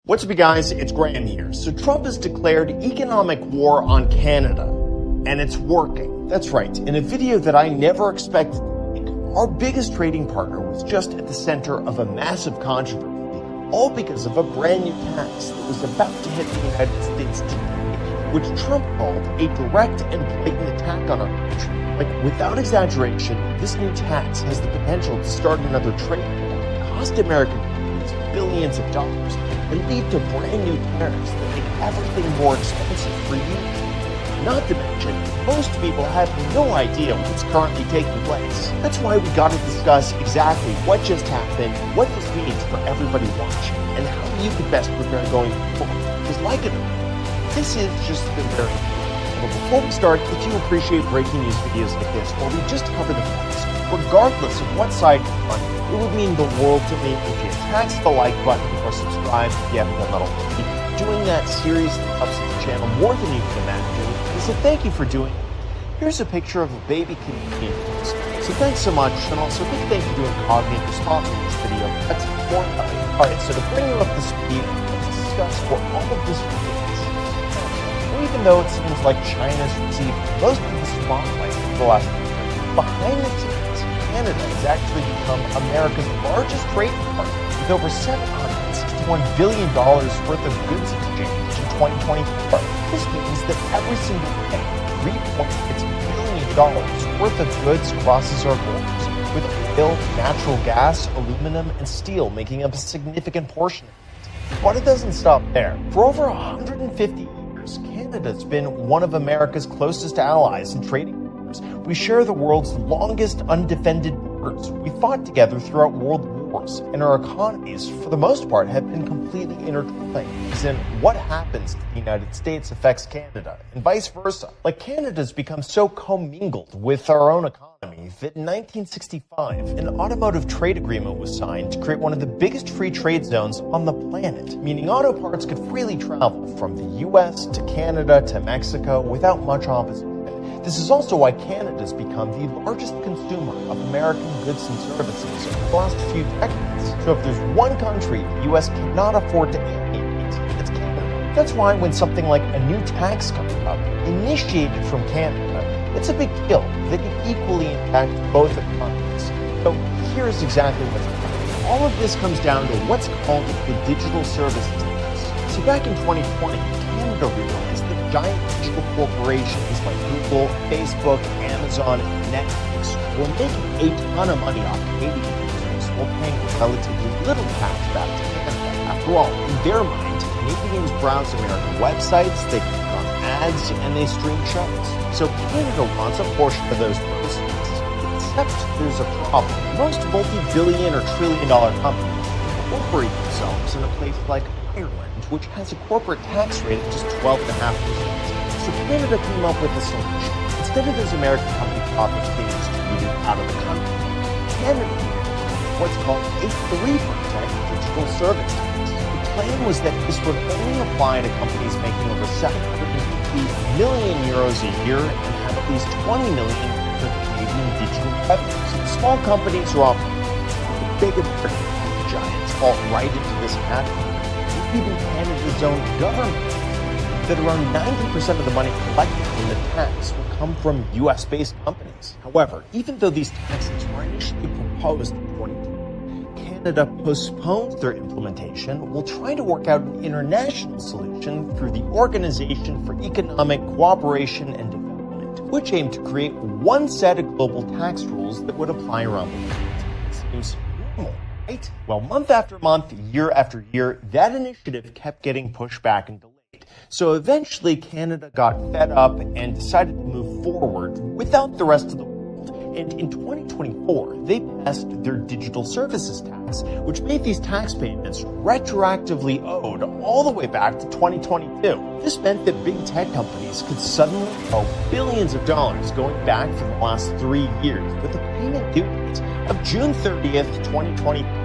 What's up, you guys? It's Graham here. So Trump has declared economic war on Canada, and it's working. That's right. In a video that I never expected to make, our biggest trading partner was just at the center of a massive controversy, all because of a brand new tax that was about to hit the United States today, which Trump called a direct and blatant attack on our country. Like, without exaggeration, this new tax has the potential to start another trade war, cost American companies billions of dollars, and lead to brand new tariffs that make everything more expensive for you. Not to mention, most people have no idea what's currently taking place. That's why we gotta discuss exactly what just happened, what this means for everybody watching, and how you could best prepare going forward. Because like it or not, this is just the very beginning. But before we start, if you appreciate breaking news videos like this, where we just cover the facts, regardless of what side you're on, it would mean the world to me if you tax the like button or subscribe if you haven't done that already. Doing that seriously helps the channel more than you can imagine, and so thank you for doing it. Here's a picture of a baby Canadian horse. So thanks so much, and also big thank you to Incognito for sponsoring this video. That's more important. Alright, so to bring you up to speed, let's discuss what all of this means. Even though it seems like China's received most of the spotlight for the last year, behind the scenes, Canada has actually become America's largest trading partner, with over $761 billion worth of goods exchanged in 2024. This means that every single day, $3.6 billion worth of goods crosses our borders, with oil, natural gas, aluminum, and steel making up a significant portion of it. But it doesn't stop there. For over 150 years, Canada's been one of America's closest allies and trading partners. We share the world's longest undefended borders. We fought together throughout world wars, and our economies, for the most part, have been completely intertwined. As in, what happens to the United States affects Canada, and vice versa. Like, Canada's become so commingled with our own economy that in 1965, an automotive trade agreement was signed to create one of the biggest free trade zones on the planet, meaning auto parts could freely travel from the US to Canada to Mexico without much opposition. This is also why Canada's become the largest consumer of American goods and services over the last few decades. So if there's one country the U.S. cannot afford to alienate, it's Canada. That's why when something like a new tax comes up, initiated from Canada, it's a big deal that can equally impact both economies. So here's exactly what's happening. All of this comes down to what's called the digital services tax. So back in 2020, Canada realized that giant digital corporations like Google, Facebook, Amazon, and Netflix were making a ton of money off Canadian users while paying relatively little tax back to Canada. After all, in their mind, Canadians browse American websites, they click on ads, and they stream shows. So Canada wants a portion of those proceeds. Except there's a problem. Most multi-billion or trillion-dollar companies incorporate themselves in a place like Ireland, which has a corporate tax rate of just 12.5%. So Canada came up with a solution. Instead of those American company profits being distributed out of the country, Canada made what's called a 3% digital service tax. The plan was that this would only apply to companies making over 750 million euros a year and have at least 20 million of Canadian digital revenue. So the small companies are often the big American giants fall right into this category. Even Canada's own government, that around 90% of the money collected from the tax will come from US-based companies. However, even though these taxes were initially proposed in 2020, Canada postponed their implementation while trying to work out an international solution through the Organization for Economic Cooperation and Development, which aimed to create one set of global tax rules that would apply around the world. It seems normal. Right? Well, month after month, year after year, that initiative kept getting pushed back and delayed. So eventually, Canada got fed up and decided to move forward without the rest of the world. And in 2024, they passed their digital services tax, which made these tax payments retroactively owed all the way back to 2022. This meant that big tech companies could suddenly owe billions of dollars going back for the last 3 years, with a payment due date of June 30th, 2025.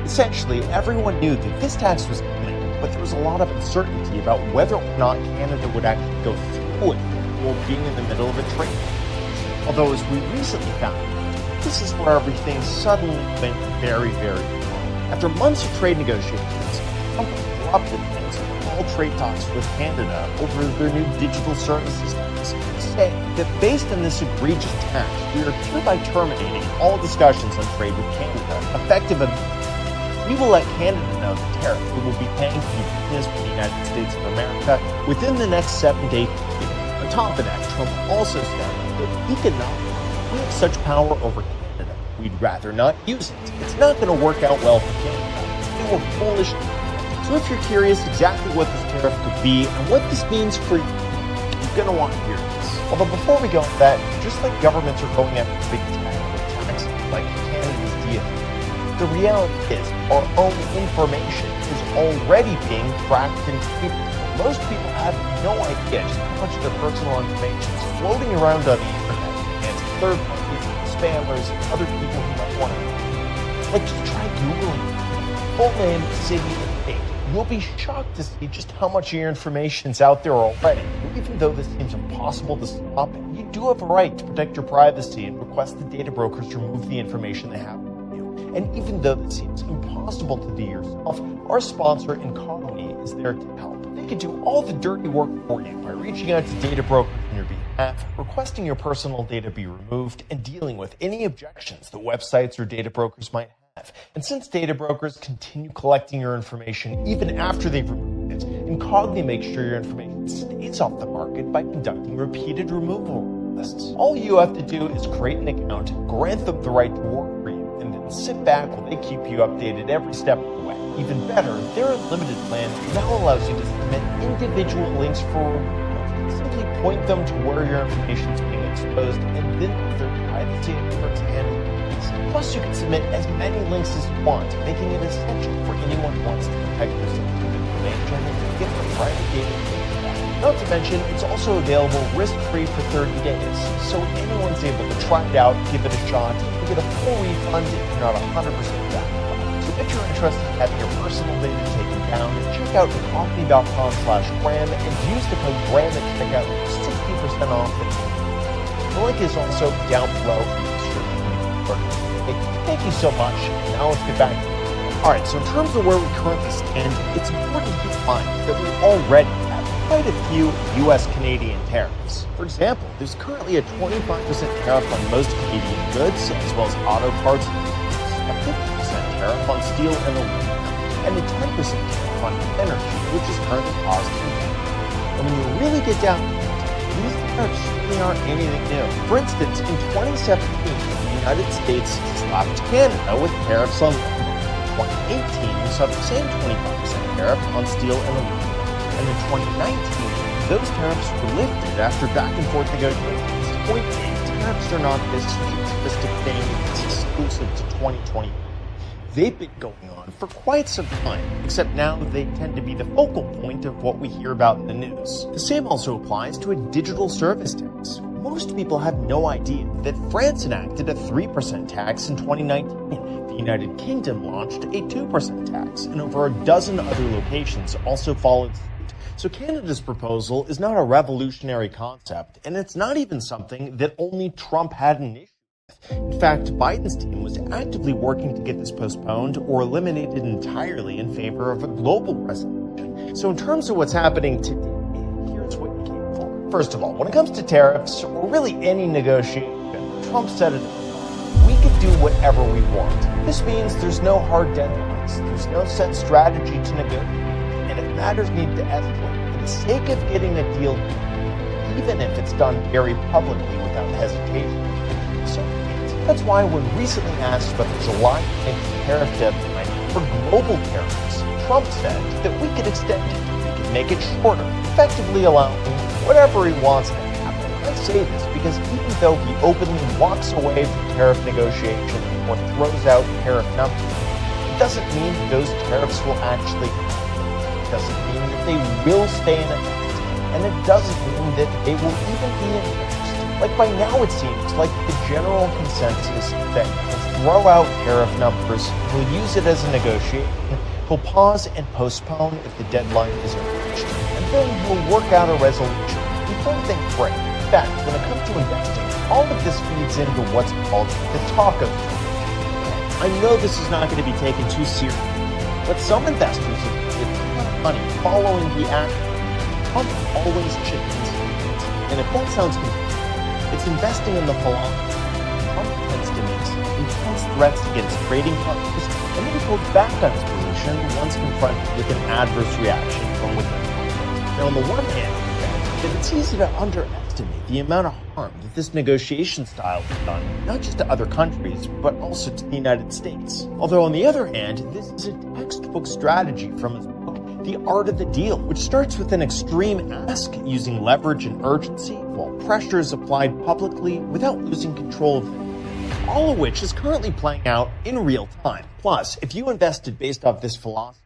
Essentially, everyone knew that this tax was coming, but there was a lot of uncertainty about whether or not Canada would actually go through it while being in the middle of a trade war. Although, as we recently found out, this is where everything suddenly went very, very wrong. After months of trade negotiations, Trump abruptly cancel all trade talks with Canada over their new digital services tax, saying that based on this egregious tax, we are hereby terminating all discussions on trade with Canada, effective immediately. We will let Canada know the tariff we will be paying to do business with the United States of America within the next 7-day period. On top of that, Trump also said that economically, we have such power over Canada, we'd rather not use it. It's not going to work out well for Canada. They were foolish. So if you're curious exactly what this tariff could be and what this means for you, you're going to want to hear this. Although before we go into that, just like governments are going after big tech with taxes like Canada's deal, the reality is our own information is already being tracked and treated. Most people have no idea just how much of their personal information is floating around on the internet and third parties, spammers, and other people who might want to. Like, just try Googling full name, city, and state. You'll be shocked to see just how much of your information is out there already. Even though this seems impossible to stop, you do have a right to protect your privacy and request the data brokers remove the information they have. And even though this seems impossible to do yourself, our sponsor, Incognito, is there to help. They can do all the dirty work for you by reaching out to data brokers on your behalf, requesting your personal data be removed, and dealing with any objections that websites or data brokers might have. And since data brokers continue collecting your information even after they've removed it, Incognito makes sure your information stays off the market by conducting repeated removal requests. All you have to do is create an account, grant them the right to work for you, and then sit back while they keep you updated every step of the way. Even better, their unlimited plan now allows you to submit individual links for removals. Simply point them to where your information is being exposed, and then their privacy experts handle it. Plus, you can submit as many links as you want, making it essential for anyone who wants to protect their sensitive information and get their private data back. Not to mention, it's also available risk-free for 30 days, so anyone's able to try it out, give it a shot, and get a full refund if you're not 100% back. So if you're interested in having your personal data taken down, check out incognito.com/Graham and use the code Graham at checkout for 60% off. The link is also down below in the description. Thank you so much. Now let's get back. Alright, so in terms of where we currently stand, it's important to keep in mind that we already have quite a few US-Canadian tariffs. For example, there's currently a 25% tariff on most Canadian goods, as well as auto parts, a 50% tariff on steel and aluminum, and a 10% tariff on energy, which is currently positive. And when you really get down to it, these tariffs really aren't anything new. For instance, in 2017, the United States slapped Canada with tariffs on lumber. In 2018, we saw the same 25% tariff on steel and aluminum. And in 2019, those tariffs were lifted after back and forth negotiations. Point being, tariffs are not this futuristic thing that's exclusive to 2020. They've been going on for quite some time, except now they tend to be the focal point of what we hear about in the news. The same also applies to a digital service tax. Most people have no idea that France enacted a 3% tax in 2019. The United Kingdom launched a 2% tax, and over a dozen other locations also followed suit. So Canada's proposal is not a revolutionary concept, and it's not even something that only Trump had an issue with. In fact, Biden's team was actively working to get this postponed or eliminated entirely in favor of a global resolution. So in terms of what's happening today, here's what you came for. First of all, when it comes to tariffs, or really any negotiation, Trump said it. We can do whatever we want. This means there's no hard deadlines, there's no set strategy to negotiate, and if matters need to escalate for the sake of getting a deal, even if it's done very publicly without hesitation. So that's why when recently asked about the July 9th tariff deadline for global tariffs, Trump said that we could extend it, we could make it shorter, effectively allowing whatever he wants to happen. I say this because even though he openly walks away from tariff negotiations or throws out tariff numbers, it doesn't mean those tariffs will actually happen. It doesn't mean that they will stay in effect. And it doesn't mean that they will even be enforced. Like by now it seems like the general consensus that he'll throw out tariff numbers, he'll use it as a negotiation, he'll pause and postpone if the deadline isn't reached, and then he'll work out a resolution. People think great. In fact, when it comes to investing, all of this feeds into what's called the talk of the town. I know this is not going to be taken too seriously, but some investors have of money following the act. Trump always chickens. And if that sounds confusing, it's investing in the philosophy. Trump tends to make intense threats against trading partners and then goes back on his position once confronted with an adverse reaction from within. Now, on the one hand, it's easy to underestimate the amount of harm that this negotiation style has done, not just to other countries, but also to the United States. Although, on the other hand, this is a textbook strategy from his book, The Art of the Deal, which starts with an extreme ask using leverage and urgency, while pressure is applied publicly without losing control of it. All of which is currently playing out in real time. Plus, if you invested based off this philosophy,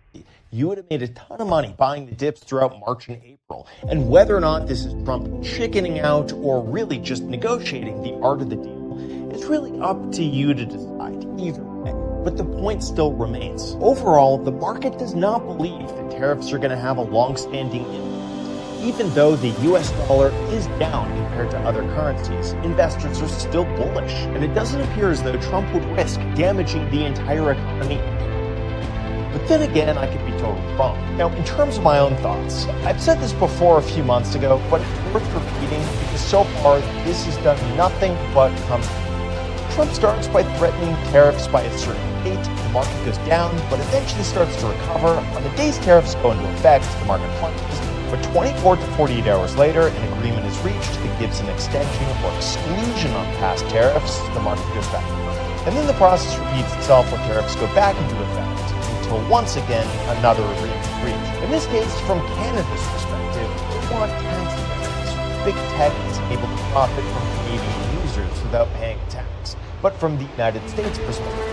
you would have made a ton of money buying the dips throughout March and April. And whether or not this is Trump chickening out or really just negotiating the art of the deal is really up to you to decide either way. But the point still remains. Overall, the market does not believe that tariffs are going to have a long-standing impact. Even though the US dollar is down compared to other currencies, investors are still bullish. And it doesn't appear as though Trump would risk damaging the entire economy. But then again, I could be totally wrong. Now, in terms of my own thoughts, I've said this before a few months ago, but it's worth repeating because so far this has done nothing but come. Trump starts by threatening tariffs by a certain date, the market goes down, but eventually starts to recover. On the days tariffs go into effect, the market plunges, but 24 to 48 hours later, an agreement is reached that gives an extension or exclusion on past tariffs, the market goes back. And then the process repeats itself when tariffs go back into effect, until once again another agreement is reached. In this case, from Canada's perspective, they want tax benefits. Big tech is able to profit from Canadian users without paying a tax. But from the United States perspective,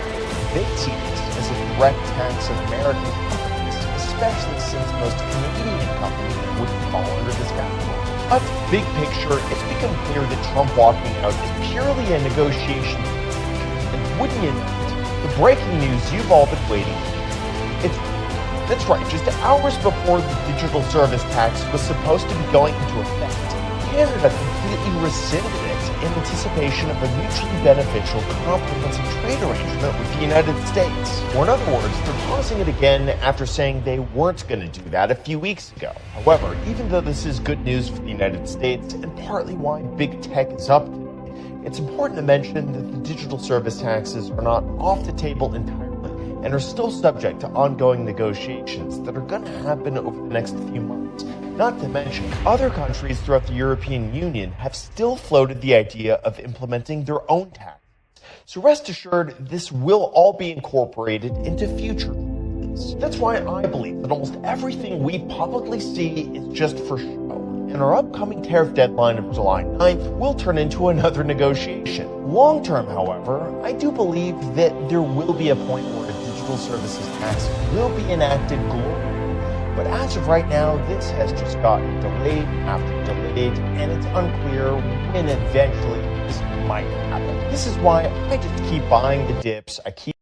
they see this as a direct tax on American companies, especially since most Canadian companies wouldn't fall under this category. But big picture, it's become clear that Trump walking out is purely a negotiation. And wouldn't you know it, the breaking news you've all been waiting for. That's right, just hours before the digital service tax was supposed to be going into effect, Canada completely rescinded it in anticipation of a mutually beneficial comprehensive trade arrangement with the United States. Or in other words, they're pausing it again after saying they weren't going to do that a few weeks ago. However, even though this is good news for the United States and partly why big tech is up today, it's important to mention that the digital service taxes are not off the table entirely, and are still subject to ongoing negotiations that are going to happen over the next few months. Not to mention, other countries throughout the European Union have still floated the idea of implementing their own taxes. So rest assured, this will all be incorporated into future treaties. That's why I believe that almost everything we publicly see is just for show. And our upcoming tariff deadline of July 9th will turn into another negotiation. Long term, however, I do believe that there will be a point where services tax will be enacted globally. But as of right now, this has just gotten delayed after delayed, and it's unclear when eventually this might happen. This is why I just keep buying the dips. I keep